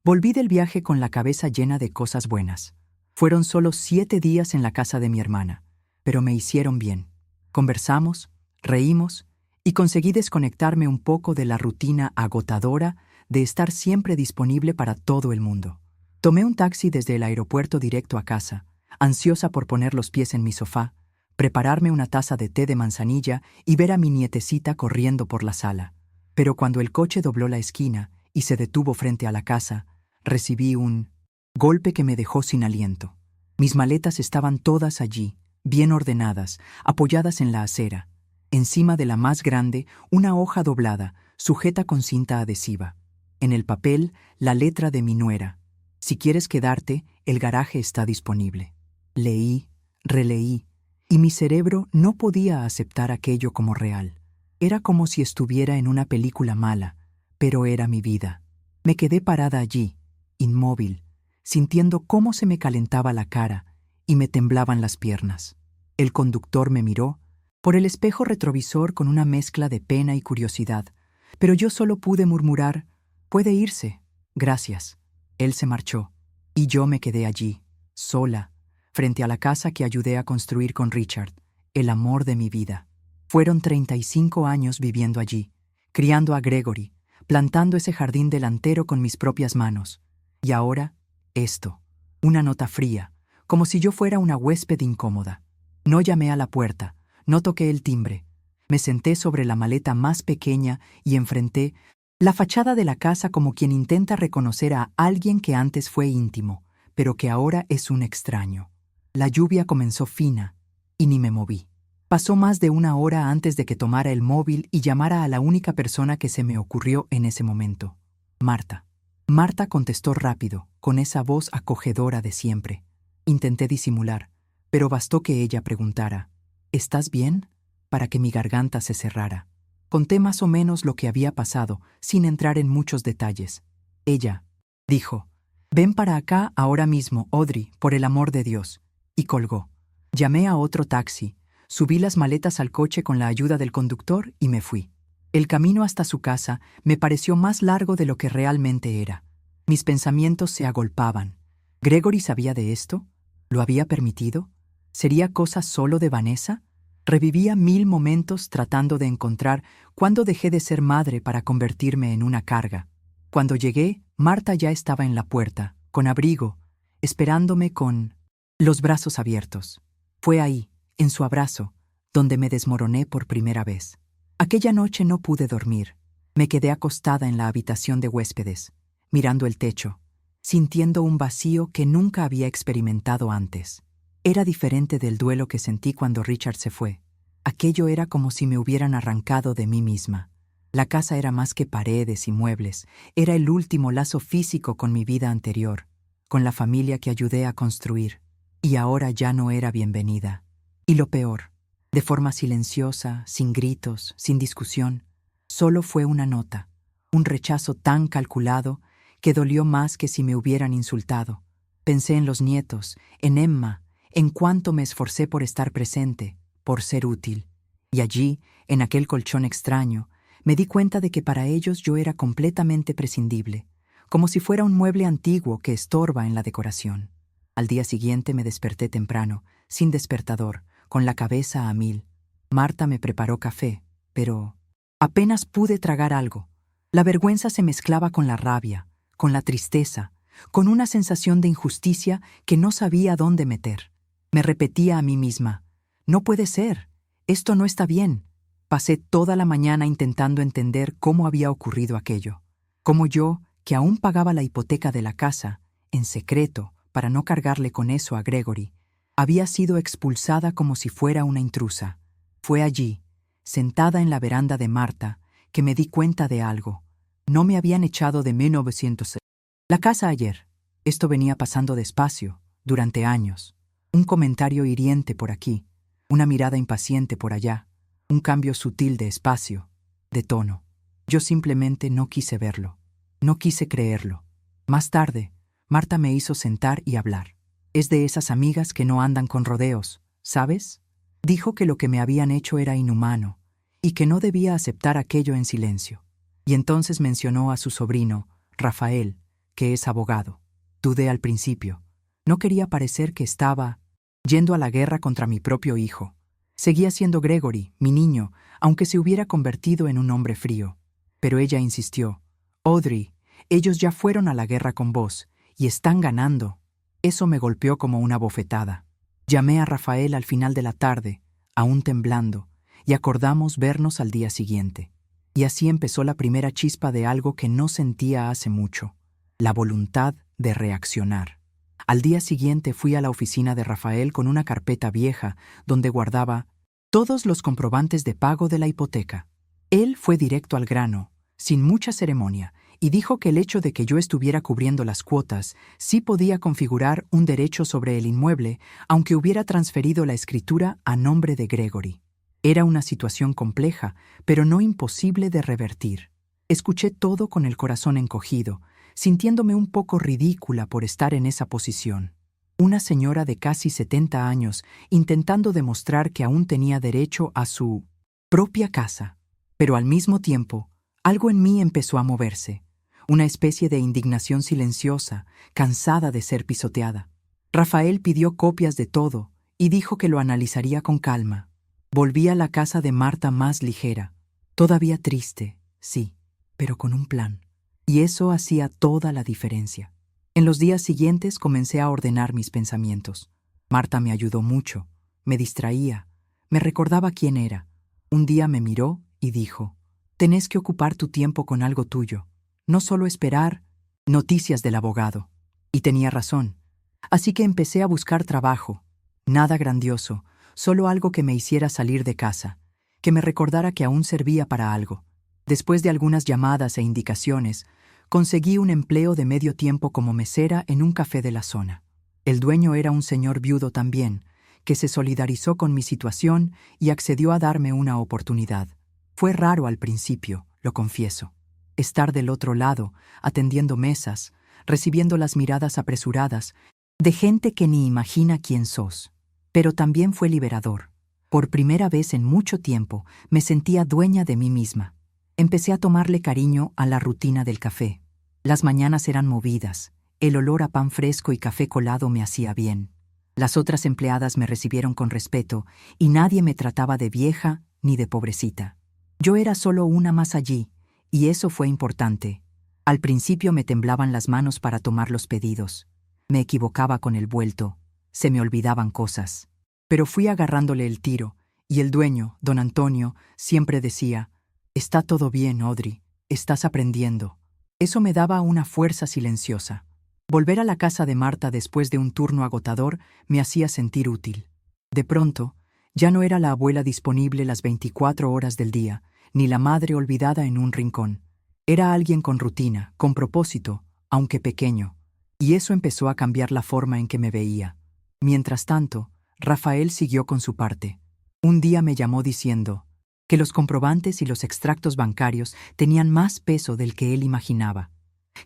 Volví del viaje con la cabeza llena de cosas buenas. Fueron solo 7 días en la casa de mi hermana, pero me hicieron bien. Conversamos, reímos y conseguí desconectarme un poco de la rutina agotadora de estar siempre disponible para todo el mundo. Tomé un taxi desde el aeropuerto directo a casa, ansiosa por poner los pies en mi sofá, prepararme una taza de té de manzanilla y ver a mi nietecita corriendo por la sala. Pero cuando el coche dobló la esquina y se detuvo frente a la casa, recibí un golpe que me dejó sin aliento. Mis maletas estaban todas allí, bien ordenadas, apoyadas en la acera. Encima de la más grande, una hoja doblada, sujeta con cinta adhesiva. En el papel, la letra de mi nuera. Si quieres quedarte, el garaje está disponible. Leí, releí, y mi cerebro no podía aceptar aquello como real. Era como si estuviera en una película mala, pero era mi vida. Me quedé parada allí, inmóvil, sintiendo cómo se me calentaba la cara y me temblaban las piernas. El conductor me miró por el espejo retrovisor con una mezcla de pena y curiosidad, pero yo solo pude murmurar: «Puede irse, gracias». Él se marchó, y yo me quedé allí, sola, frente a la casa que ayudé a construir con Richard, el amor de mi vida. Fueron 35 años viviendo allí, criando a Gregory, plantando ese jardín delantero con mis propias manos. Y ahora, esto, una nota fría, como si yo fuera una huésped incómoda. No llamé a la puerta, no toqué el timbre. Me senté sobre la maleta más pequeña y enfrenté la fachada de la casa como quien intenta reconocer a alguien que antes fue íntimo, pero que ahora es un extraño. La lluvia comenzó fina, y ni me moví. Pasó más de 1 hora antes de que tomara el móvil y llamara a la única persona que se me ocurrió en ese momento: Marta. Marta contestó rápido, con esa voz acogedora de siempre. Intenté disimular, pero bastó que ella preguntara: «¿Estás bien?», para que mi garganta se cerrara. Conté más o menos lo que había pasado, sin entrar en muchos detalles. Ella dijo: «Ven para acá ahora mismo, Audrey, por el amor de Dios», y colgó. Llamé a otro taxi, subí las maletas al coche con la ayuda del conductor y me fui. El camino hasta su casa me pareció más largo de lo que realmente era. Mis pensamientos se agolpaban. ¿Gregory sabía de esto? ¿Lo había permitido? ¿Sería cosa solo de Vanessa? Revivía 1000 momentos tratando de encontrar cuándo dejé de ser madre para convertirme en una carga. Cuando llegué, Marta ya estaba en la puerta, con abrigo, esperándome con los brazos abiertos. Fue ahí, en su abrazo, donde me desmoroné por primera vez. Aquella noche no pude dormir. Me quedé acostada en la habitación de huéspedes, mirando el techo, sintiendo un vacío que nunca había experimentado antes. Era diferente del duelo que sentí cuando Richard se fue. Aquello era como si me hubieran arrancado de mí misma. La casa era más que paredes y muebles, era el último lazo físico con mi vida anterior, con la familia que ayudé a construir, y ahora ya no era bienvenida. Y lo peor, de forma silenciosa, sin gritos, sin discusión, solo fue una nota, un rechazo tan calculado que dolió más que si me hubieran insultado. Pensé en los nietos, en Emma, en cuánto me esforcé por estar presente, por ser útil. Y allí, en aquel colchón extraño, me di cuenta de que para ellos yo era completamente prescindible, como si fuera un mueble antiguo que estorba en la decoración. Al día siguiente me desperté temprano, sin despertador, con la cabeza a 1000. Marta me preparó café, pero apenas pude tragar algo. La vergüenza se mezclaba con la rabia, con la tristeza, con una sensación de injusticia que no sabía dónde meter. Me repetía a mí misma: «No puede ser, esto no está bien». Pasé toda la mañana intentando entender cómo había ocurrido aquello. Cómo yo, que aún pagaba la hipoteca de la casa, en secreto, para no cargarle con eso a Gregory, había sido expulsada como si fuera una intrusa. Fue allí, sentada en la veranda de Marta, que me di cuenta de algo. No me habían echado de 1906. La casa ayer. Esto venía pasando despacio, durante años. Un comentario hiriente por aquí, una mirada impaciente por allá, un cambio sutil de espacio, de tono. Yo simplemente no quise verlo, no quise creerlo. Más tarde, Marta me hizo sentar y hablar. Es de esas amigas que no andan con rodeos, ¿sabes? Dijo que lo que me habían hecho era inhumano y que no debía aceptar aquello en silencio. Y entonces mencionó a su sobrino, Rafael, que es abogado. Dudé al principio. No quería parecer que estaba yendo a la guerra contra mi propio hijo. Seguía siendo Gregory, mi niño, aunque se hubiera convertido en un hombre frío. Pero ella insistió. Audrey, ellos ya fueron a la guerra con vos, y están ganando. Eso me golpeó como una bofetada. Llamé a Rafael al final de la tarde, aún temblando, y acordamos vernos al día siguiente. Y así empezó la primera chispa de algo que no sentía hace mucho, la voluntad de reaccionar. Al día siguiente fui a la oficina de Rafael con una carpeta vieja donde guardaba todos los comprobantes de pago de la hipoteca. Él fue directo al grano, sin mucha ceremonia, y dijo que el hecho de que yo estuviera cubriendo las cuotas sí podía configurar un derecho sobre el inmueble, aunque hubiera transferido la escritura a nombre de Gregory. Era una situación compleja, pero no imposible de revertir. Escuché todo con el corazón encogido, sintiéndome un poco ridícula por estar en esa posición. Una señora de casi 70 años intentando demostrar que aún tenía derecho a su propia casa. Pero al mismo tiempo, algo en mí empezó a moverse, una especie de indignación silenciosa, cansada de ser pisoteada. Rafael pidió copias de todo y dijo que lo analizaría con calma. Volví a la casa de Marta más ligera, todavía triste, sí, pero con un plan. Y eso hacía toda la diferencia. En los días siguientes comencé a ordenar mis pensamientos. Marta me ayudó mucho, me distraía, me recordaba quién era. Un día me miró y dijo: «Tenés que ocupar tu tiempo con algo tuyo, no solo esperar noticias del abogado». Y tenía razón. Así que empecé a buscar trabajo. Nada grandioso, solo algo que me hiciera salir de casa, que me recordara que aún servía para algo. Después de algunas llamadas e indicaciones, conseguí un empleo de medio tiempo como mesera en un café de la zona. El dueño era un señor viudo también, que se solidarizó con mi situación y accedió a darme una oportunidad. Fue raro al principio, lo confieso. Estar del otro lado, atendiendo mesas, recibiendo las miradas apresuradas de gente que ni imagina quién sos. Pero también fue liberador. Por primera vez en mucho tiempo me sentía dueña de mí misma. Empecé a tomarle cariño a la rutina del café. Las mañanas eran movidas, el olor a pan fresco y café colado me hacía bien. Las otras empleadas me recibieron con respeto y nadie me trataba de vieja ni de pobrecita. Yo era solo una más allí, y eso fue importante. Al principio me temblaban las manos para tomar los pedidos. Me equivocaba con el vuelto, se me olvidaban cosas. Pero fui agarrándole el tiro, y el dueño, don Antonio, siempre decía: «Está todo bien, Audrey, estás aprendiendo». Eso me daba una fuerza silenciosa. Volver a la casa de Marta después de un turno agotador me hacía sentir útil. De pronto, ya no era la abuela disponible las 24 horas del día, ni la madre olvidada en un rincón. Era alguien con rutina, con propósito, aunque pequeño. Y eso empezó a cambiar la forma en que me veía. Mientras tanto, Rafael siguió con su parte. Un día me llamó diciendo que los comprobantes y los extractos bancarios tenían más peso del que él imaginaba,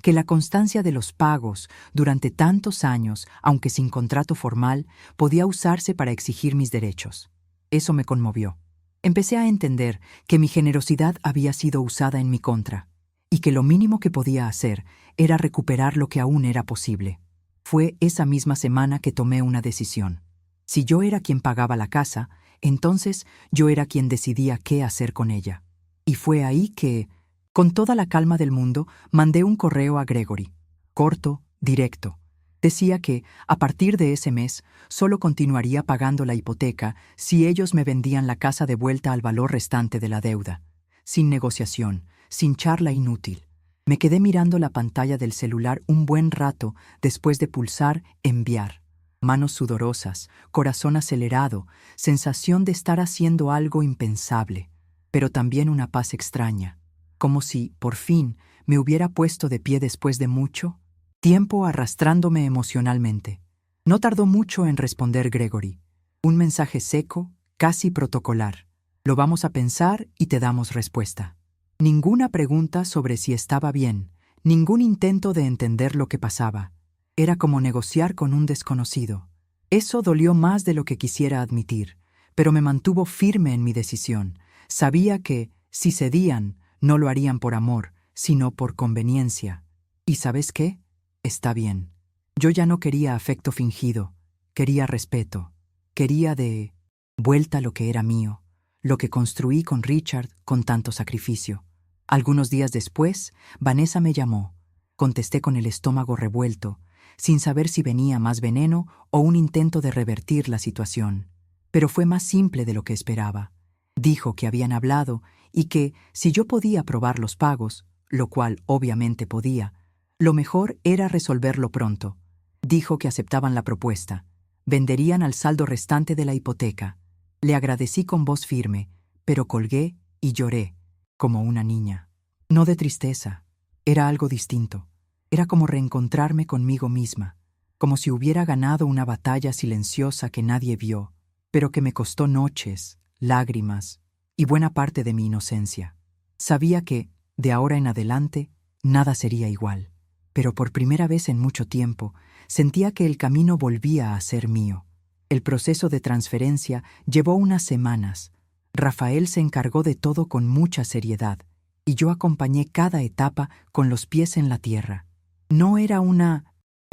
que la constancia de los pagos durante tantos años, aunque sin contrato formal, podía usarse para exigir mis derechos. Eso me conmovió. Empecé a entender que mi generosidad había sido usada en mi contra, y que lo mínimo que podía hacer era recuperar lo que aún era posible. Fue esa misma semana que tomé una decisión. Si yo era quien pagaba la casa, entonces yo era quien decidía qué hacer con ella. Y fue ahí que, con toda la calma del mundo, mandé un correo a Gregory. Corto, directo. Decía que, a partir de ese mes, solo continuaría pagando la hipoteca si ellos me vendían la casa de vuelta al valor restante de la deuda. Sin negociación, sin charla inútil. Me quedé mirando la pantalla del celular un buen rato después de pulsar enviar. Manos sudorosas, corazón acelerado, sensación de estar haciendo algo impensable, pero también una paz extraña, como si, por fin, me hubiera puesto de pie después de mucho tiempo arrastrándome emocionalmente. No tardó mucho en responder Gregory. Un mensaje seco, casi protocolar. Lo vamos a pensar y te damos respuesta. Ninguna pregunta sobre si estaba bien, ningún intento de entender lo que pasaba. Era como negociar con un desconocido. Eso dolió más de lo que quisiera admitir, pero me mantuvo firme en mi decisión. Sabía que, si cedían, no lo harían por amor, sino por conveniencia. ¿Y sabes qué? Está bien. Yo ya no quería afecto fingido, quería respeto, quería de vuelta lo que era mío, lo que construí con Richard con tanto sacrificio. Algunos días después, Vanessa me llamó. Contesté con el estómago revuelto, sin saber si venía más veneno o un intento de revertir la situación. Pero fue más simple de lo que esperaba. Dijo que habían hablado y que, si yo podía aprobar los pagos, lo cual obviamente podía, lo mejor era resolverlo pronto. Dijo que aceptaban la propuesta. Venderían al saldo restante de la hipoteca. Le agradecí con voz firme, pero colgué y lloré, como una niña. No de tristeza, era algo distinto. Era como reencontrarme conmigo misma, como si hubiera ganado una batalla silenciosa que nadie vio, pero que me costó noches, lágrimas y buena parte de mi inocencia. Sabía que, de ahora en adelante, nada sería igual, pero por primera vez en mucho tiempo sentía que el camino volvía a ser mío. El proceso de transferencia llevó unas semanas. Rafael se encargó de todo con mucha seriedad, y yo acompañé cada etapa con los pies en la tierra. No era una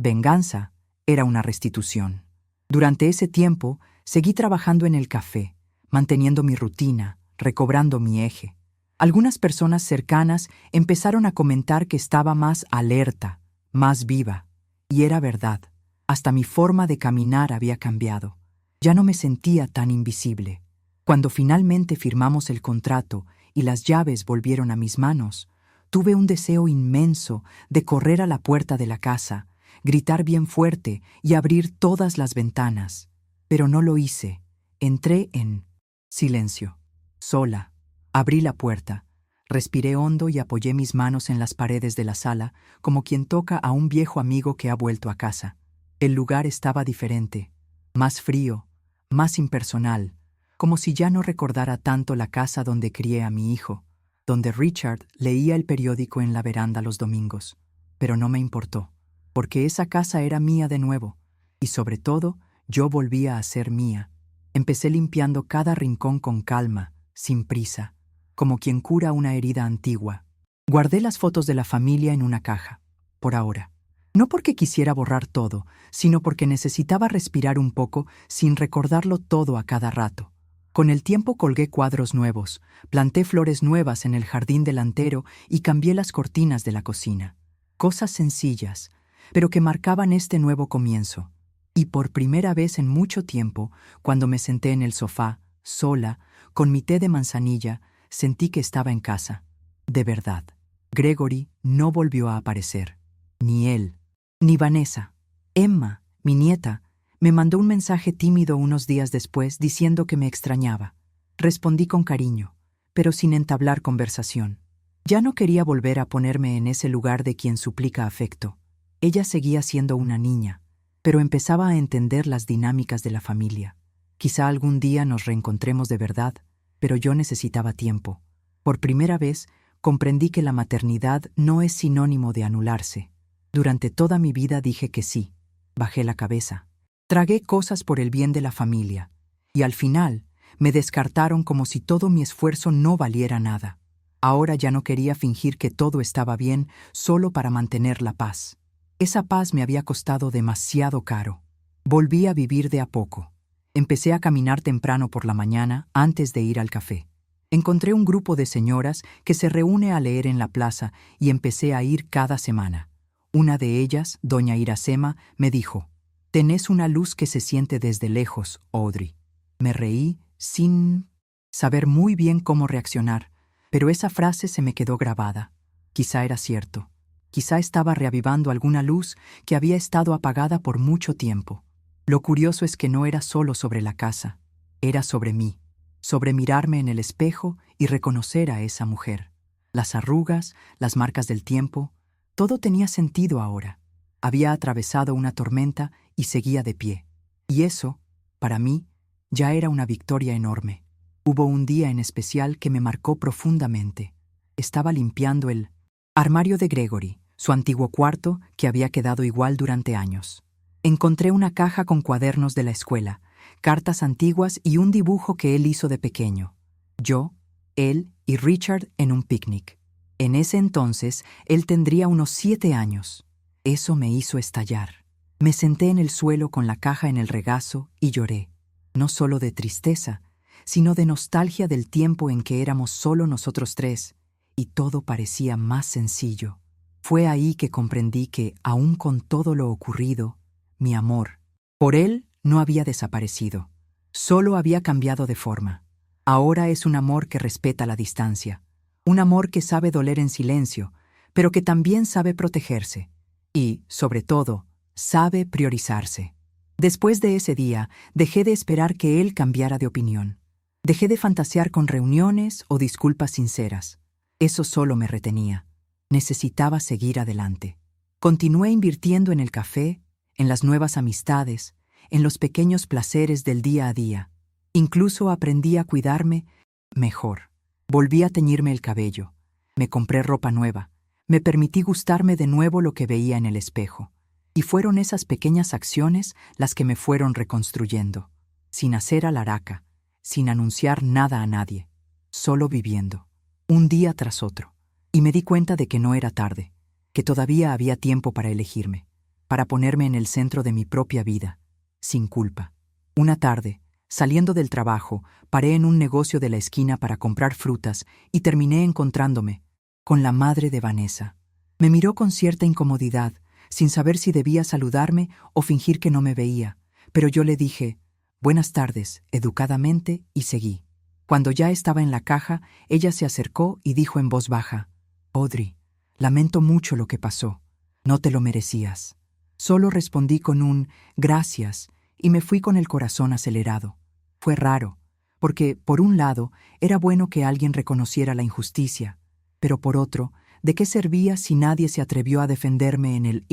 venganza, era una restitución. Durante ese tiempo, seguí trabajando en el café, manteniendo mi rutina, recobrando mi eje. Algunas personas cercanas empezaron a comentar que estaba más alerta, más viva. Y era verdad. Hasta mi forma de caminar había cambiado. Ya no me sentía tan invisible. Cuando finalmente firmamos el contrato y las llaves volvieron a mis manos, tuve un deseo inmenso de correr a la puerta de la casa, gritar bien fuerte y abrir todas las ventanas. Pero no lo hice. Entré en silencio, sola. Abrí la puerta, respiré hondo y apoyé mis manos en las paredes de la sala, como quien toca a un viejo amigo que ha vuelto a casa. El lugar estaba diferente, más frío, más impersonal, como si ya no recordara tanto la casa donde crié a mi hijo, donde Richard leía el periódico en la veranda los domingos. Pero no me importó, porque esa casa era mía de nuevo, y sobre todo, yo volvía a ser mía. Empecé limpiando cada rincón con calma, sin prisa, como quien cura una herida antigua. Guardé las fotos de la familia en una caja, por ahora. No porque quisiera borrar todo, sino porque necesitaba respirar un poco sin recordarlo todo a cada rato. Con el tiempo colgué cuadros nuevos, planté flores nuevas en el jardín delantero y cambié las cortinas de la cocina. Cosas sencillas, pero que marcaban este nuevo comienzo. Y por primera vez en mucho tiempo, cuando me senté en el sofá, sola, con mi té de manzanilla, sentí que estaba en casa. De verdad. Gregory no volvió a aparecer. Ni él, ni Vanessa. Emma, mi nieta, me mandó un mensaje tímido unos días después diciendo que me extrañaba. Respondí con cariño, pero sin entablar conversación. Ya no quería volver a ponerme en ese lugar de quien suplica afecto. Ella seguía siendo una niña, pero empezaba a entender las dinámicas de la familia. Quizá algún día nos reencontremos de verdad, pero yo necesitaba tiempo. Por primera vez, comprendí que la maternidad no es sinónimo de anularse. Durante toda mi vida dije que sí. Bajé la cabeza. Tragué cosas por el bien de la familia. Y al final, me descartaron como si todo mi esfuerzo no valiera nada. Ahora ya no quería fingir que todo estaba bien solo para mantener la paz. Esa paz me había costado demasiado caro. Volví a vivir de a poco. Empecé a caminar temprano por la mañana antes de ir al café. Encontré un grupo de señoras que se reúne a leer en la plaza y empecé a ir cada semana. Una de ellas, doña Iracema, me dijo: «Tenés una luz que se siente desde lejos, Audrey». Me reí sin saber muy bien cómo reaccionar, pero esa frase se me quedó grabada. Quizá era cierto. Quizá estaba reavivando alguna luz que había estado apagada por mucho tiempo. Lo curioso es que no era solo sobre la casa, era sobre mí, sobre mirarme en el espejo y reconocer a esa mujer. Las arrugas, las marcas del tiempo, todo tenía sentido ahora. Había atravesado una tormenta y seguía de pie. Y eso, para mí, ya era una victoria enorme. Hubo un día en especial que me marcó profundamente. Estaba limpiando el armario de Gregory, su antiguo cuarto que había quedado igual durante años. Encontré una caja con cuadernos de la escuela, cartas antiguas y un dibujo que él hizo de pequeño. Yo, él y Richard en un picnic. En ese entonces, él tendría unos 7 años. Eso me hizo estallar. Me senté en el suelo con la caja en el regazo y lloré, no solo de tristeza, sino de nostalgia del tiempo en que éramos solo nosotros tres, y todo parecía más sencillo. Fue ahí que comprendí que, aun con todo lo ocurrido, mi amor por él no había desaparecido, solo había cambiado de forma. Ahora es un amor que respeta la distancia, un amor que sabe doler en silencio, pero que también sabe protegerse y, sobre todo, sabe priorizarse. Después de ese día, dejé de esperar que él cambiara de opinión. Dejé de fantasear con reuniones o disculpas sinceras. Eso solo me retenía. Necesitaba seguir adelante. Continué invirtiendo en el café, en las nuevas amistades, en los pequeños placeres del día a día. Incluso aprendí a cuidarme mejor. Volví a teñirme el cabello. Me compré ropa nueva. Me permití gustarme de nuevo lo que veía en el espejo. Y fueron esas pequeñas acciones las que me fueron reconstruyendo, sin hacer alaraca, sin anunciar nada a nadie, solo viviendo, un día tras otro. Y me di cuenta de que no era tarde, que todavía había tiempo para elegirme, para ponerme en el centro de mi propia vida, sin culpa. Una tarde, saliendo del trabajo, paré en un negocio de la esquina para comprar frutas y terminé encontrándome con la madre de Vanessa. Me miró con cierta incomodidad, sin saber si debía saludarme o fingir que no me veía, pero yo le dije, «Buenas tardes», educadamente, y seguí. Cuando ya estaba en la caja, ella se acercó y dijo en voz baja, «Audrey, lamento mucho lo que pasó. No te lo merecías». Solo respondí con un «gracias» y me fui con el corazón acelerado. Fue raro, porque, por un lado, era bueno que alguien reconociera la injusticia, pero por otro, ¿de qué servía si nadie se atrevió a defenderme en el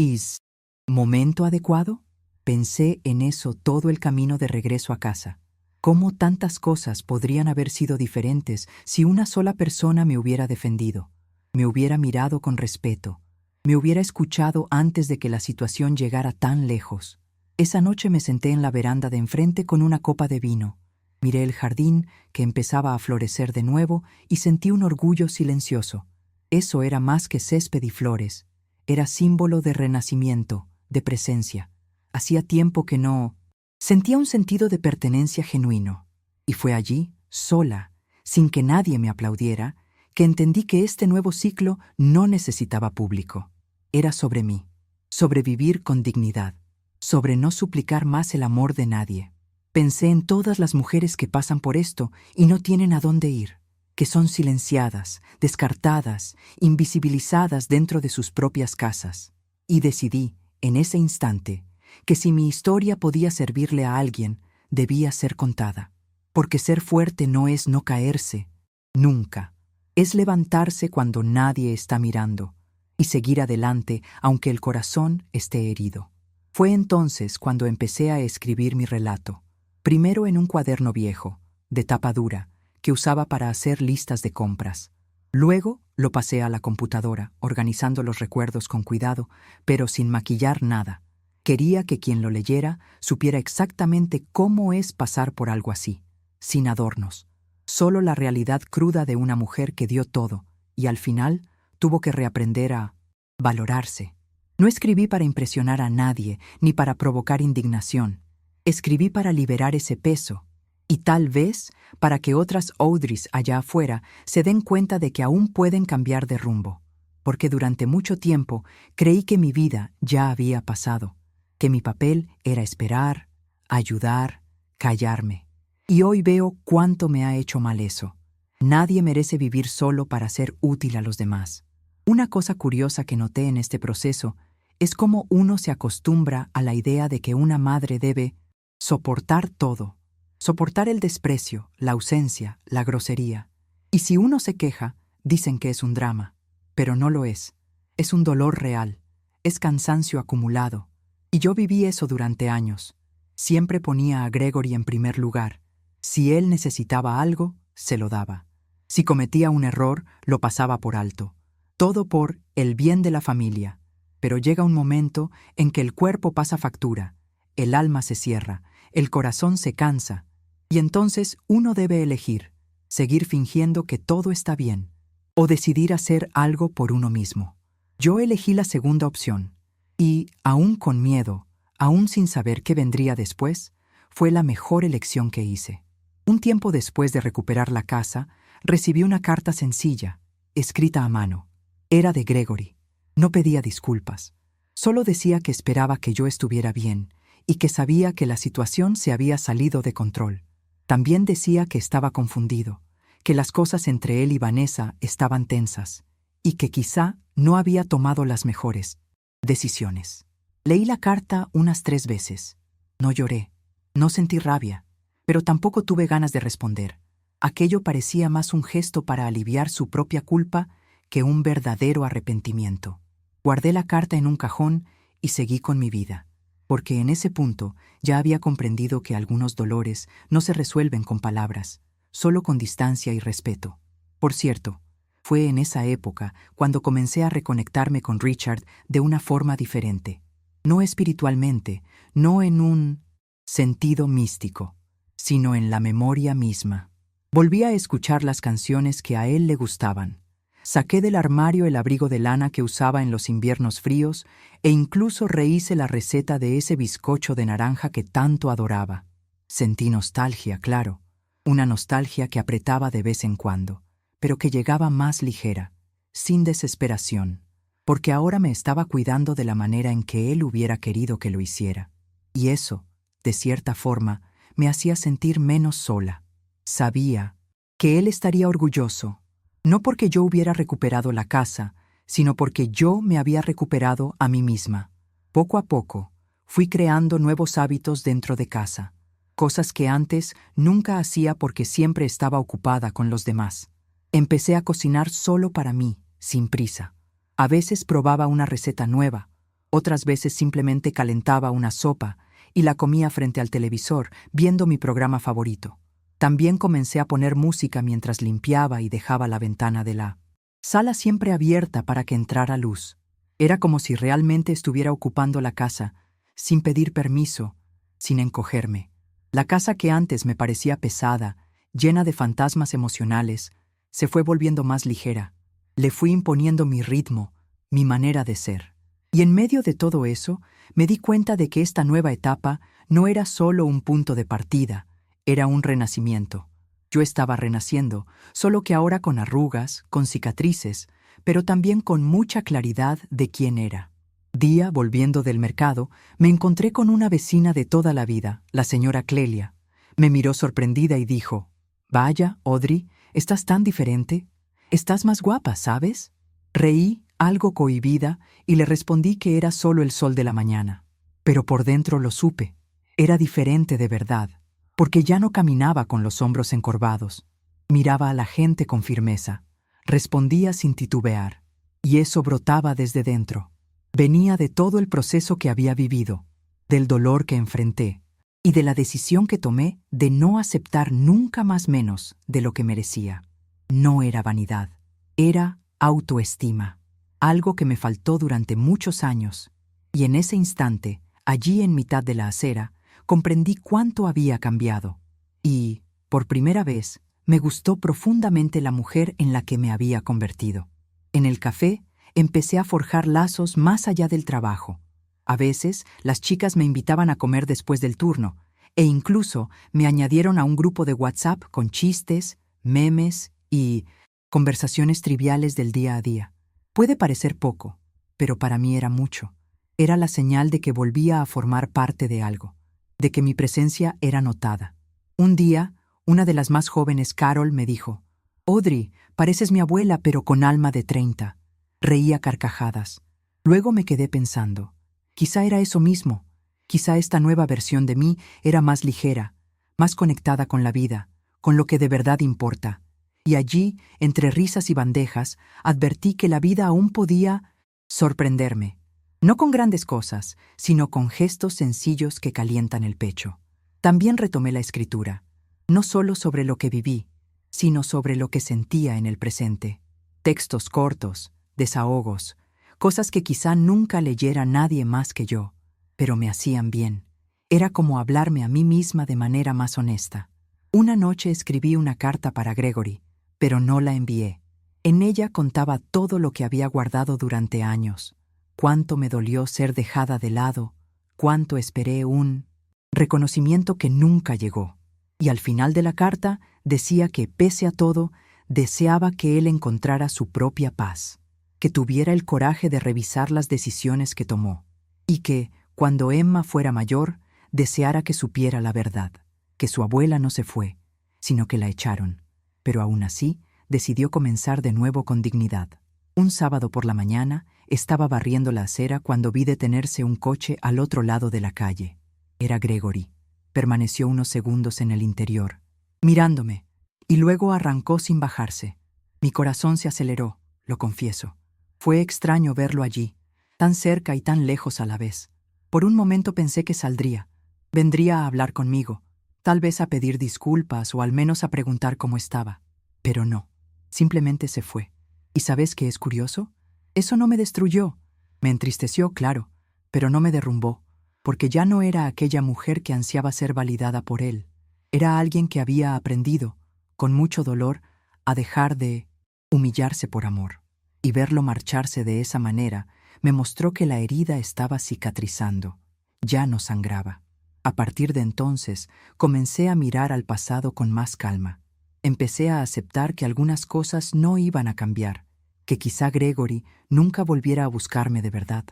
momento adecuado? Pensé en eso todo el camino de regreso a casa. ¿Cómo tantas cosas podrían haber sido diferentes si una sola persona me hubiera defendido? Me hubiera mirado con respeto. Me hubiera escuchado antes de que la situación llegara tan lejos. Esa noche me senté en la veranda de enfrente con una copa de vino. Miré el jardín, que empezaba a florecer de nuevo, y sentí un orgullo silencioso. Eso era más que césped y flores. Era símbolo de renacimiento, de presencia. Hacía tiempo que no... Sentía un sentido de pertenencia genuino. Y fue allí, sola, sin que nadie me aplaudiera, que entendí que este nuevo ciclo no necesitaba público. Era sobre mí, sobre vivir con dignidad, sobre no suplicar más el amor de nadie. Pensé en todas las mujeres que pasan por esto y no tienen a dónde ir, que son silenciadas, descartadas, invisibilizadas dentro de sus propias casas. Y decidí, en ese instante, que si mi historia podía servirle a alguien, debía ser contada. Porque ser fuerte no es no caerse, nunca. Es levantarse cuando nadie está mirando y seguir adelante aunque el corazón esté herido. Fue entonces cuando empecé a escribir mi relato, primero en un cuaderno viejo, de tapa dura, que usaba para hacer listas de compras. Luego lo pasé a la computadora, organizando los recuerdos con cuidado, pero sin maquillar nada. Quería que quien lo leyera supiera exactamente cómo es pasar por algo así, sin adornos. Solo la realidad cruda de una mujer que dio todo y al final tuvo que reaprender a valorarse. No escribí para impresionar a nadie ni para provocar indignación. Escribí para liberar ese peso y tal vez para que otras Audreys allá afuera se den cuenta de que aún pueden cambiar de rumbo. Porque durante mucho tiempo creí que mi vida ya había pasado, que mi papel era esperar, ayudar, callarme. Y hoy veo cuánto me ha hecho mal eso. Nadie merece vivir solo para ser útil a los demás. Una cosa curiosa que noté en este proceso es cómo uno se acostumbra a la idea de que una madre debe soportar todo, soportar el desprecio, la ausencia, la grosería. Y si uno se queja, dicen que es un drama, pero no lo es. Es un dolor real, es cansancio acumulado. Y yo viví eso durante años. Siempre ponía a Gregory en primer lugar. Si él necesitaba algo, se lo daba. Si cometía un error, lo pasaba por alto. Todo por el bien de la familia. Pero llega un momento en que el cuerpo pasa factura, el alma se cierra, el corazón se cansa, y entonces uno debe elegir, seguir fingiendo que todo está bien, o decidir hacer algo por uno mismo. Yo elegí la segunda opción. Y, aún con miedo, aún sin saber qué vendría después, fue la mejor elección que hice. Un tiempo después de recuperar la casa, recibí una carta sencilla, escrita a mano. Era de Gregory. No pedía disculpas. Solo decía que esperaba que yo estuviera bien y que sabía que la situación se había salido de control. También decía que estaba confundido, que las cosas entre él y Vanessa estaban tensas y que quizá no había tomado las mejores decisiones. Leí la carta unas 3 veces. No lloré, no sentí rabia, pero tampoco tuve ganas de responder. Aquello parecía más un gesto para aliviar su propia culpa que un verdadero arrepentimiento. Guardé la carta en un cajón y seguí con mi vida, porque en ese punto ya había comprendido que algunos dolores no se resuelven con palabras, solo con distancia y respeto. Por cierto, fue en esa época cuando comencé a reconectarme con Richard de una forma diferente. No espiritualmente, no en un sentido místico, sino en la memoria misma. Volví a escuchar las canciones que a él le gustaban. Saqué del armario el abrigo de lana que usaba en los inviernos fríos e incluso rehice la receta de ese bizcocho de naranja que tanto adoraba. Sentí nostalgia, claro, una nostalgia que apretaba de vez en cuando, pero que llegaba más ligera, sin desesperación, porque ahora me estaba cuidando de la manera en que él hubiera querido que lo hiciera. Y eso, de cierta forma, me hacía sentir menos sola. Sabía que él estaría orgulloso, no porque yo hubiera recuperado la casa, sino porque yo me había recuperado a mí misma. Poco a poco, fui creando nuevos hábitos dentro de casa, cosas que antes nunca hacía porque siempre estaba ocupada con los demás. Empecé a cocinar solo para mí, sin prisa. A veces probaba una receta nueva, otras veces simplemente calentaba una sopa y la comía frente al televisor, viendo mi programa favorito. También comencé a poner música mientras limpiaba y dejaba la ventana de la sala siempre abierta para que entrara luz. Era como si realmente estuviera ocupando la casa, sin pedir permiso, sin encogerme. La casa que antes me parecía pesada, llena de fantasmas emocionales, se fue volviendo más ligera. Le fui imponiendo mi ritmo, mi manera de ser. Y en medio de todo eso, me di cuenta de que esta nueva etapa no era solo un punto de partida, era un renacimiento. Yo estaba renaciendo, solo que ahora con arrugas, con cicatrices, pero también con mucha claridad de quién era. Día, volviendo del mercado, me encontré con una vecina de toda la vida, la señora Clelia. Me miró sorprendida y dijo: «Vaya, Audrey, estás tan diferente. Estás más guapa, ¿sabes?» Reí, algo cohibida, y le respondí que era solo el sol de la mañana. Pero por dentro lo supe. Era diferente de verdad, porque ya no caminaba con los hombros encorvados. Miraba a la gente con firmeza. Respondía sin titubear. Y eso brotaba desde dentro. Venía de todo el proceso que había vivido, del dolor que enfrenté y de la decisión que tomé de no aceptar nunca más menos de lo que merecía. No era vanidad, era autoestima, algo que me faltó durante muchos años. Y en ese instante, allí en mitad de la acera, comprendí cuánto había cambiado. Y, por primera vez, me gustó profundamente la mujer en la que me había convertido. En el café, empecé a forjar lazos más allá del trabajo. A veces, las chicas me invitaban a comer después del turno, e incluso me añadieron a un grupo de WhatsApp con chistes, memes y conversaciones triviales del día a día. Puede parecer poco, pero para mí era mucho. Era la señal de que volvía a formar parte de algo, de que mi presencia era notada. Un día, una de las más jóvenes, Carol, me dijo: «Audrey, pareces mi abuela, pero con alma de 30». Reí a carcajadas. Luego me quedé pensando. Quizá era eso mismo. Quizá esta nueva versión de mí era más ligera, más conectada con la vida, con lo que de verdad importa. Y allí, entre risas y bandejas, advertí que la vida aún podía sorprenderme. No con grandes cosas, sino con gestos sencillos que calientan el pecho. También retomé la escritura, no solo sobre lo que viví, sino sobre lo que sentía en el presente. Textos cortos, desahogos, cosas que quizá nunca leyera nadie más que yo, pero me hacían bien. Era como hablarme a mí misma de manera más honesta. Una noche escribí una carta para Gregory, pero no la envié. En ella contaba todo lo que había guardado durante años. Cuánto me dolió ser dejada de lado, cuánto esperé un reconocimiento que nunca llegó. Y al final de la carta decía que, pese a todo, deseaba que él encontrara su propia paz, que tuviera el coraje de revisar las decisiones que tomó, y que, cuando Emma fuera mayor, deseara que supiera la verdad, que su abuela no se fue, sino que la echaron, pero aún así decidió comenzar de nuevo con dignidad. Un sábado por la mañana estaba barriendo la acera cuando vi detenerse un coche al otro lado de la calle. Era Gregory. Permaneció unos segundos en el interior, mirándome, y luego arrancó sin bajarse. Mi corazón se aceleró, lo confieso. Fue extraño verlo allí, tan cerca y tan lejos a la vez. Por un momento pensé que saldría. Vendría a hablar conmigo, tal vez a pedir disculpas o al menos a preguntar cómo estaba. Pero no, simplemente se fue. ¿Y sabes qué es curioso? Eso no me destruyó. Me entristeció, claro, pero no me derrumbó, porque ya no era aquella mujer que ansiaba ser validada por él. Era alguien que había aprendido, con mucho dolor, a dejar de humillarse por amor. Y verlo marcharse de esa manera me mostró que la herida estaba cicatrizando. Ya no sangraba. A partir de entonces, comencé a mirar al pasado con más calma. Empecé a aceptar que algunas cosas no iban a cambiar, que quizá Gregory nunca volviera a buscarme de verdad,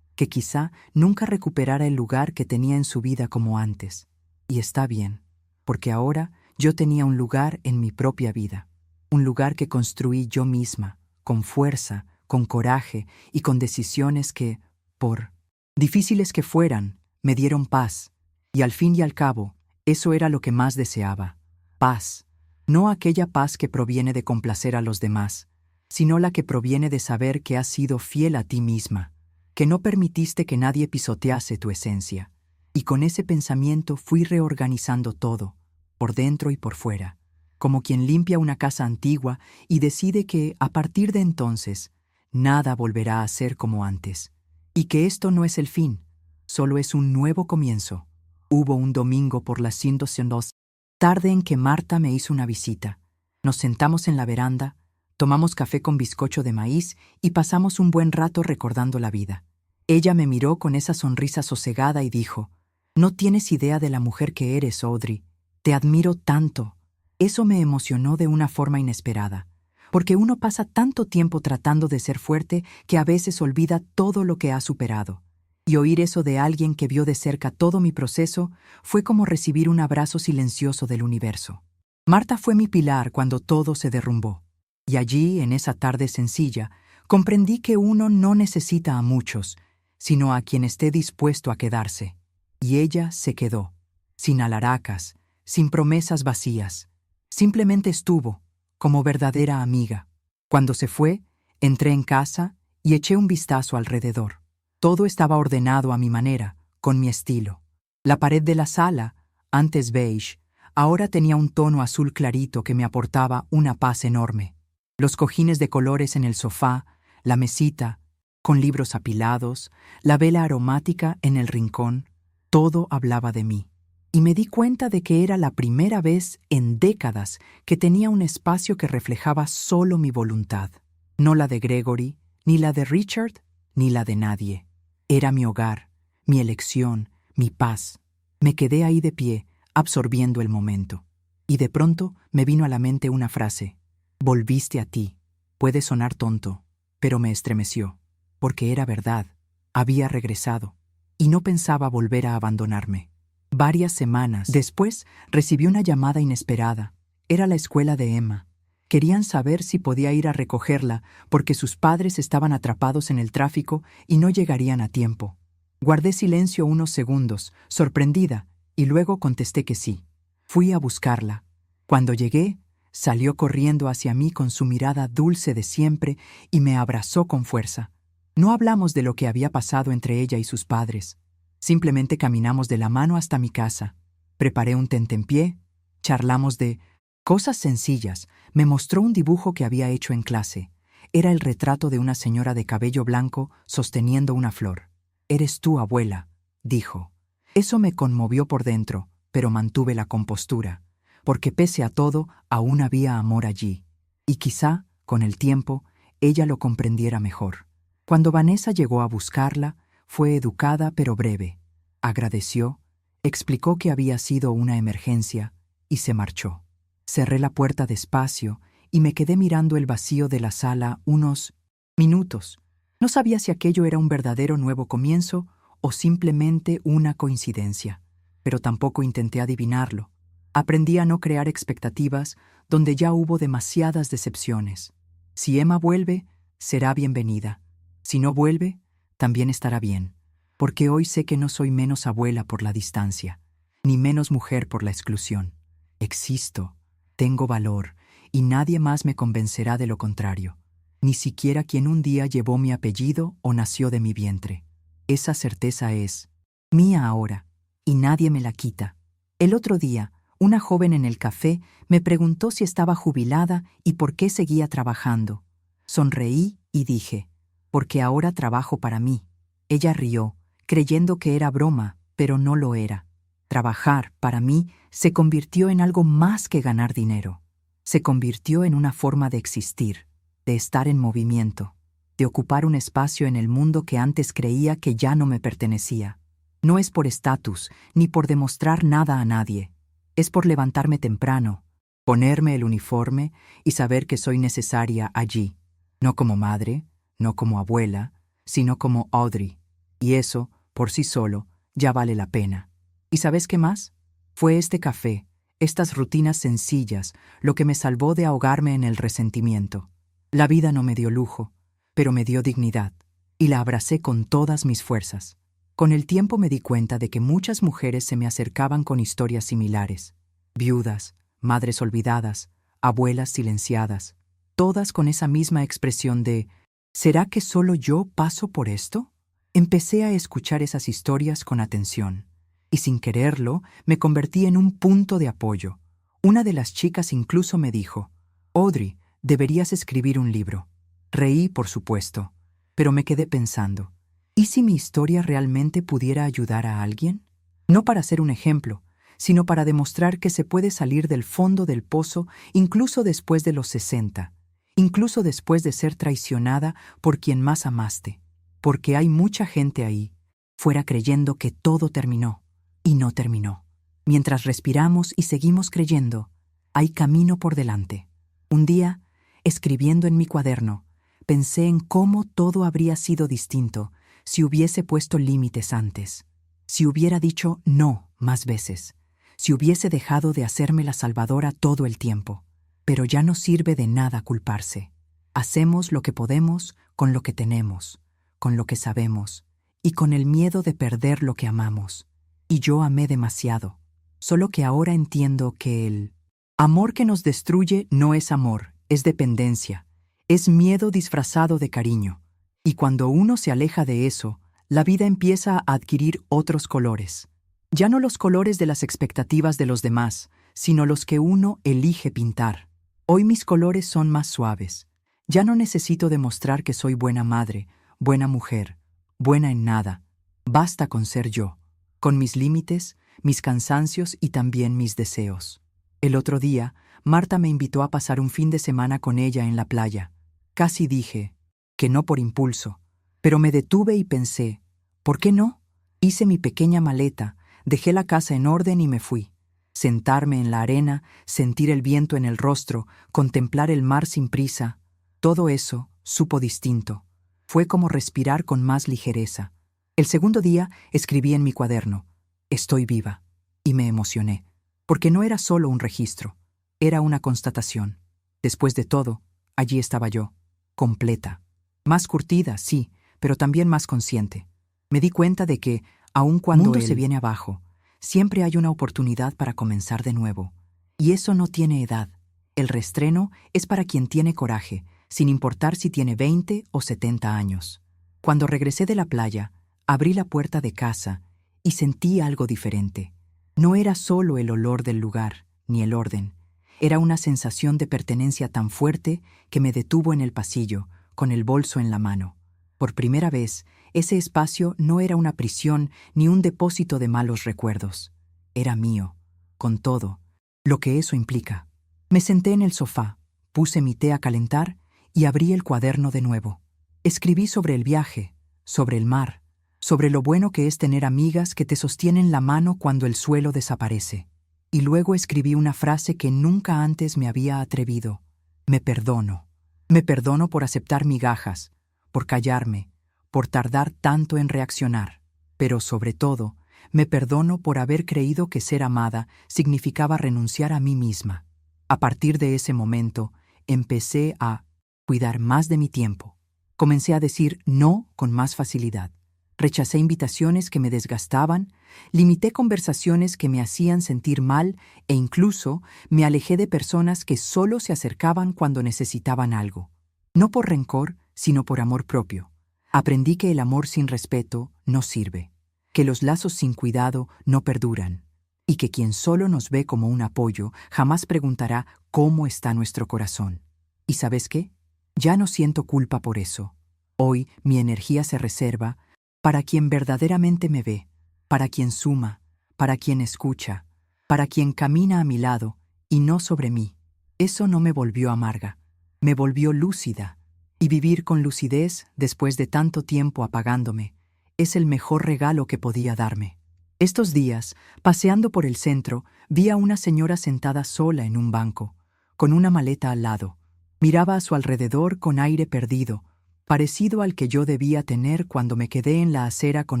que quizá nunca recuperara el lugar que tenía en su vida como antes. Y está bien, porque ahora yo tenía un lugar en mi propia vida, un lugar que construí yo misma, con fuerza, con coraje y con decisiones que, por difíciles que fueran, me dieron paz. Y al fin y al cabo, eso era lo que más deseaba: paz. No aquella paz que proviene de complacer a los demás, sino la que proviene de saber que has sido fiel a ti misma, que no permitiste que nadie pisotease tu esencia. Y con ese pensamiento fui reorganizando todo, por dentro y por fuera, como quien limpia una casa antigua y decide que, a partir de entonces, nada volverá a ser como antes, y que esto no es el fin, solo es un nuevo comienzo. Hubo un domingo por las 102, tarde en que Marta me hizo una visita. Nos sentamos en la veranda, tomamos café con bizcocho de maíz y pasamos un buen rato recordando la vida. Ella me miró con esa sonrisa sosegada y dijo: «No tienes idea de la mujer que eres, Audrey. Te admiro tanto». Eso me emocionó de una forma inesperada, porque uno pasa tanto tiempo tratando de ser fuerte que a veces olvida todo lo que ha superado. Y oír eso de alguien que vio de cerca todo mi proceso fue como recibir un abrazo silencioso del universo. Marta fue mi pilar cuando todo se derrumbó. Y allí, en esa tarde sencilla, comprendí que uno no necesita a muchos, sino a quien esté dispuesto a quedarse. Y ella se quedó, sin alaracas, sin promesas vacías. Simplemente estuvo, como verdadera amiga. Cuando se fue, entré en casa y eché un vistazo alrededor. Todo estaba ordenado a mi manera, con mi estilo. La pared de la sala, antes beige, ahora tenía un tono azul clarito que me aportaba una paz enorme. Los cojines de colores en el sofá, la mesita, con libros apilados, la vela aromática en el rincón, todo hablaba de mí. Y me di cuenta de que era la primera vez en décadas que tenía un espacio que reflejaba solo mi voluntad. No la de Gregory, ni la de Richard, ni la de nadie. Era mi hogar, mi elección, mi paz. Me quedé ahí de pie, absorbiendo el momento. Y de pronto me vino a la mente una frase: «Volviste a ti». Puede sonar tonto, pero me estremeció, porque era verdad. Había regresado, y no pensaba volver a abandonarme. Varias semanas después recibí una llamada inesperada. Era la escuela de Emma. Querían saber si podía ir a recogerla porque sus padres estaban atrapados en el tráfico y no llegarían a tiempo. Guardé silencio unos segundos, sorprendida, y luego contesté que sí. Fui a buscarla. Cuando llegué, salió corriendo hacia mí con su mirada dulce de siempre y me abrazó con fuerza. No hablamos de lo que había pasado entre ella y sus padres. Simplemente caminamos de la mano hasta mi casa. Preparé un tentempié, charlamos de cosas sencillas. Me mostró un dibujo que había hecho en clase. Era el retrato de una señora de cabello blanco sosteniendo una flor. «Eres tú, abuela», dijo. Eso me conmovió por dentro, pero mantuve la compostura, porque pese a todo, aún había amor allí. Y quizá, con el tiempo, ella lo comprendiera mejor. Cuando Vanessa llegó a buscarla, fue educada pero breve. Agradeció, explicó que había sido una emergencia y se marchó. Cerré la puerta despacio y me quedé mirando el vacío de la sala unos minutos. No sabía si aquello era un verdadero nuevo comienzo o simplemente una coincidencia, pero tampoco intenté adivinarlo. Aprendí a no crear expectativas donde ya hubo demasiadas decepciones. Si Emma vuelve, será bienvenida. Si no vuelve, también estará bien, porque hoy sé que no soy menos abuela por la distancia, ni menos mujer por la exclusión. Existo, tengo valor, y nadie más me convencerá de lo contrario, ni siquiera quien un día llevó mi apellido o nació de mi vientre. Esa certeza es mía ahora, y nadie me la quita. El otro día, una joven en el café me preguntó si estaba jubilada y por qué seguía trabajando. Sonreí y dije, porque ahora trabajo para mí. Ella rió, creyendo que era broma, pero no lo era. Trabajar, para mí, se convirtió en algo más que ganar dinero. Se convirtió en una forma de existir, de estar en movimiento, de ocupar un espacio en el mundo que antes creía que ya no me pertenecía. No es por estatus, ni por demostrar nada a nadie. Es por levantarme temprano, ponerme el uniforme y saber que soy necesaria allí, no como madre, no como abuela, sino como Audrey. Y eso, por sí solo, ya vale la pena. ¿Y sabes qué más? Fue este café, estas rutinas sencillas, lo que me salvó de ahogarme en el resentimiento. La vida no me dio lujo, pero me dio dignidad, y la abracé con todas mis fuerzas. Con el tiempo me di cuenta de que muchas mujeres se me acercaban con historias similares. Viudas, madres olvidadas, abuelas silenciadas, todas con esa misma expresión de ¿será que solo yo paso por esto? Empecé a escuchar esas historias con atención, y sin quererlo me convertí en un punto de apoyo. Una de las chicas incluso me dijo, Audrey, deberías escribir un libro. Reí, por supuesto, pero me quedé pensando, ¿y si mi historia realmente pudiera ayudar a alguien? No para ser un ejemplo, sino para demostrar que se puede salir del fondo del pozo incluso después de los 60, incluso después de ser traicionada por quien más amaste, porque hay mucha gente ahí, fuera creyendo que todo terminó, y no terminó. Mientras respiramos y seguimos creyendo, hay camino por delante. Un día, escribiendo en mi cuaderno, pensé en cómo todo habría sido distinto si hubiese puesto límites antes, si hubiera dicho no más veces, si hubiese dejado de hacerme la salvadora todo el tiempo. Pero ya no sirve de nada culparse. Hacemos lo que podemos con lo que tenemos, con lo que sabemos, y con el miedo de perder lo que amamos. Y yo amé demasiado, solo que ahora entiendo que el amor que nos destruye no es amor, es dependencia, es miedo disfrazado de cariño. Y cuando uno se aleja de eso, la vida empieza a adquirir otros colores. Ya no los colores de las expectativas de los demás, sino los que uno elige pintar. Hoy mis colores son más suaves. Ya no necesito demostrar que soy buena madre, buena mujer, buena en nada. Basta con ser yo, con mis límites, mis cansancios y también mis deseos. El otro día, Marta me invitó a pasar un fin de semana con ella en la playa. Casi dije que no por impulso, pero me detuve y pensé, ¿por qué no? Hice mi pequeña maleta, dejé la casa en orden y me fui. Sentarme en la arena, sentir el viento en el rostro, contemplar el mar sin prisa, todo eso supo distinto. Fue como respirar con más ligereza. El segundo día escribí en mi cuaderno, estoy viva, y me emocioné, porque no era solo un registro, era una constatación. Después de todo, allí estaba yo, completa. Más curtida, sí, pero también más consciente. Me di cuenta de que, aun cuando el mundo se viene abajo, siempre hay una oportunidad para comenzar de nuevo. Y eso no tiene edad. El reestreno es para quien tiene coraje, sin importar si tiene 20 o 70 años. Cuando regresé de la playa, abrí la puerta de casa y sentí algo diferente. No era solo el olor del lugar, ni el orden. Era una sensación de pertenencia tan fuerte que me detuvo en el pasillo, con el bolso en la mano. Por primera vez, ese espacio no era una prisión ni un depósito de malos recuerdos. Era mío, con todo, lo que eso implica. Me senté en el sofá, puse mi té a calentar y abrí el cuaderno de nuevo. Escribí sobre el viaje, sobre el mar, sobre lo bueno que es tener amigas que te sostienen la mano cuando el suelo desaparece. Y luego escribí una frase que nunca antes me había atrevido. Me perdono. Me perdono por aceptar migajas, por callarme, por tardar tanto en reaccionar. Pero sobre todo, me perdono por haber creído que ser amada significaba renunciar a mí misma. A partir de ese momento, empecé a cuidar más de mi tiempo. Comencé a decir no con más facilidad. Rechacé invitaciones que me desgastaban, limité conversaciones que me hacían sentir mal e incluso me alejé de personas que solo se acercaban cuando necesitaban algo. No por rencor, sino por amor propio. Aprendí que el amor sin respeto no sirve, que los lazos sin cuidado no perduran, y que quien solo nos ve como un apoyo jamás preguntará cómo está nuestro corazón. ¿Y sabes qué? Ya no siento culpa por eso. Hoy mi energía se reserva para quien verdaderamente me ve, para quien suma, para quien escucha, para quien camina a mi lado y no sobre mí. Eso no me volvió amarga, me volvió lúcida. Y vivir con lucidez después de tanto tiempo apagándome es el mejor regalo que podía darme. Estos días, paseando por el centro, vi a una señora sentada sola en un banco, con una maleta al lado. Miraba a su alrededor con aire perdido, parecido al que yo debía tener cuando me quedé en la acera con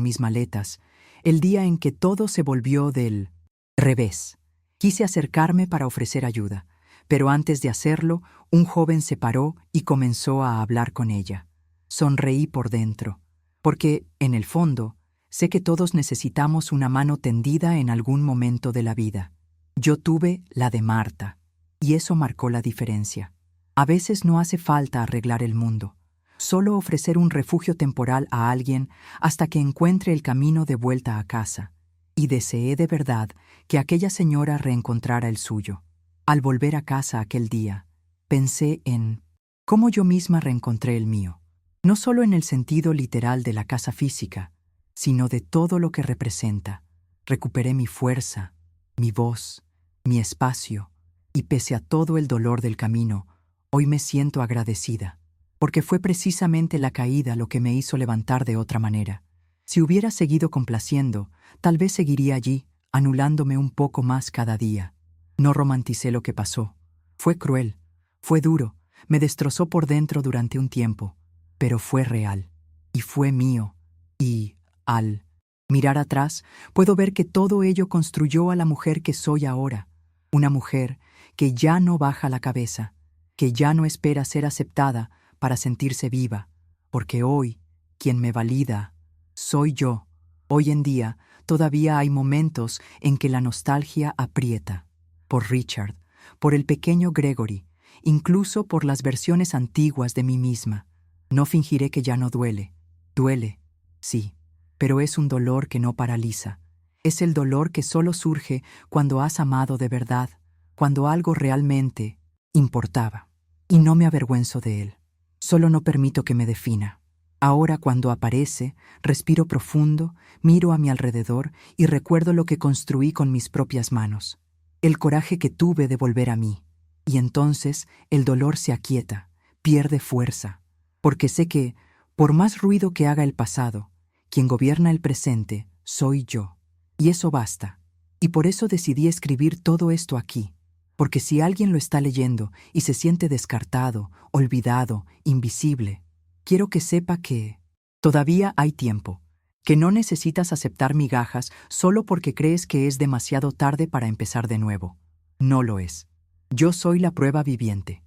mis maletas, el día en que todo se volvió del revés. Quise acercarme para ofrecer ayuda, pero antes de hacerlo, un joven se paró y comenzó a hablar con ella. Sonreí por dentro, porque, en el fondo, sé que todos necesitamos una mano tendida en algún momento de la vida. Yo tuve la de Marta, y eso marcó la diferencia. A veces no hace falta arreglar el mundo, solo ofrecer un refugio temporal a alguien hasta que encuentre el camino de vuelta a casa. Y deseé de verdad que aquella señora reencontrara el suyo. Al volver a casa aquel día, pensé en cómo yo misma reencontré el mío, no solo en el sentido literal de la casa física, sino de todo lo que representa. Recuperé mi fuerza, mi voz, mi espacio, y pese a todo el dolor del camino, hoy me siento agradecida, porque fue precisamente la caída lo que me hizo levantar de otra manera. Si hubiera seguido complaciendo, tal vez seguiría allí, anulándome un poco más cada día. No romanticé lo que pasó. Fue cruel, fue duro, me destrozó por dentro durante un tiempo, pero fue real, y fue mío, y, al mirar atrás, puedo ver que todo ello construyó a la mujer que soy ahora, una mujer que ya no baja la cabeza, que ya no espera ser aceptada para sentirse viva, porque hoy, quien me valida, soy yo. Hoy en día, todavía hay momentos en que la nostalgia aprieta. Por Richard, por el pequeño Gregory, incluso por las versiones antiguas de mí misma. No fingiré que ya no duele. Duele, sí, pero es un dolor que no paraliza. Es el dolor que solo surge cuando has amado de verdad, cuando algo realmente importaba. Y no me avergüenzo de él. Solo no permito que me defina. Ahora, cuando aparece, respiro profundo, miro a mi alrededor y recuerdo lo que construí con mis propias manos. El coraje que tuve de volver a mí. Y entonces el dolor se aquieta, pierde fuerza, porque sé que, por más ruido que haga el pasado, quien gobierna el presente soy yo. Y eso basta. Y por eso decidí escribir todo esto aquí, porque si alguien lo está leyendo y se siente descartado, olvidado, invisible, quiero que sepa que todavía hay tiempo, que no necesitas aceptar migajas solo porque crees que es demasiado tarde para empezar de nuevo. No lo es. Yo soy la prueba viviente.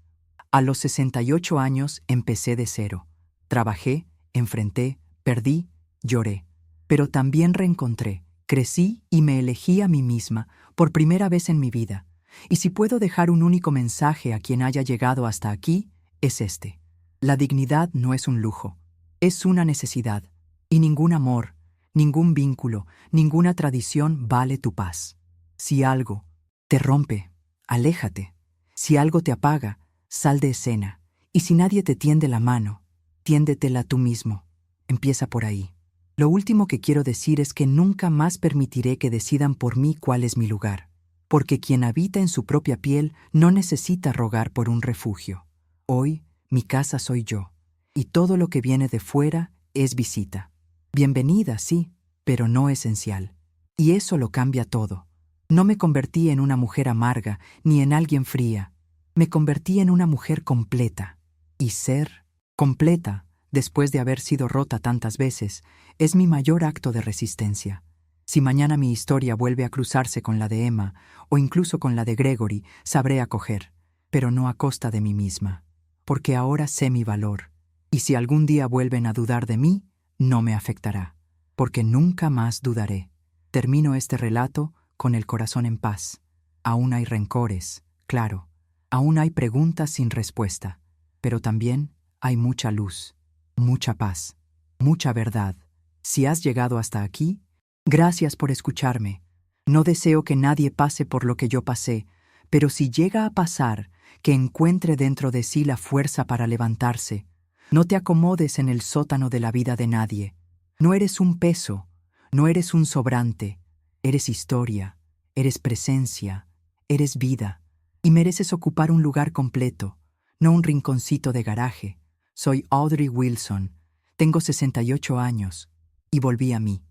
A los 68 años empecé de cero. Trabajé, enfrenté, perdí, lloré. Pero también reencontré, crecí y me elegí a mí misma por primera vez en mi vida. Y si puedo dejar un único mensaje a quien haya llegado hasta aquí, es este. La dignidad no es un lujo, es una necesidad. Y ningún amor, ningún vínculo, ninguna tradición vale tu paz. Si algo te rompe, aléjate. Si algo te apaga, sal de escena. Y si nadie te tiende la mano, tiéndetela tú mismo. Empieza por ahí. Lo último que quiero decir es que nunca más permitiré que decidan por mí cuál es mi lugar, porque quien habita en su propia piel no necesita rogar por un refugio. Hoy, mi casa soy yo, Y todo lo que viene de fuera es visita. Bienvenida, sí, pero no esencial. Y eso lo cambia todo. No me convertí en una mujer amarga ni en alguien fría. Me convertí en una mujer completa. Y ser completa, después de haber sido rota tantas veces, es mi mayor acto de resistencia. Si mañana mi historia vuelve a cruzarse con la de Emma, o incluso con la de Gregory, sabré acoger, pero no a costa de mí misma. Porque ahora sé mi valor. Y si algún día vuelven a dudar de mí, no me afectará. Porque nunca más dudaré. Termino este relato con el corazón en paz. Aún hay rencores, claro. Aún hay preguntas sin respuesta. Pero también hay mucha luz, mucha paz, mucha verdad. Si has llegado hasta aquí, gracias por escucharme. No deseo que nadie pase por lo que yo pasé, pero si llega a pasar, que encuentre dentro de sí la fuerza para levantarse. No te acomodes en el sótano de la vida de nadie. No eres un peso, no eres un sobrante. Eres historia, eres presencia, eres vida. Y mereces ocupar un lugar completo, no un rinconcito de garaje. Soy Audrey Wilson, tengo 68 años, y volví a mí.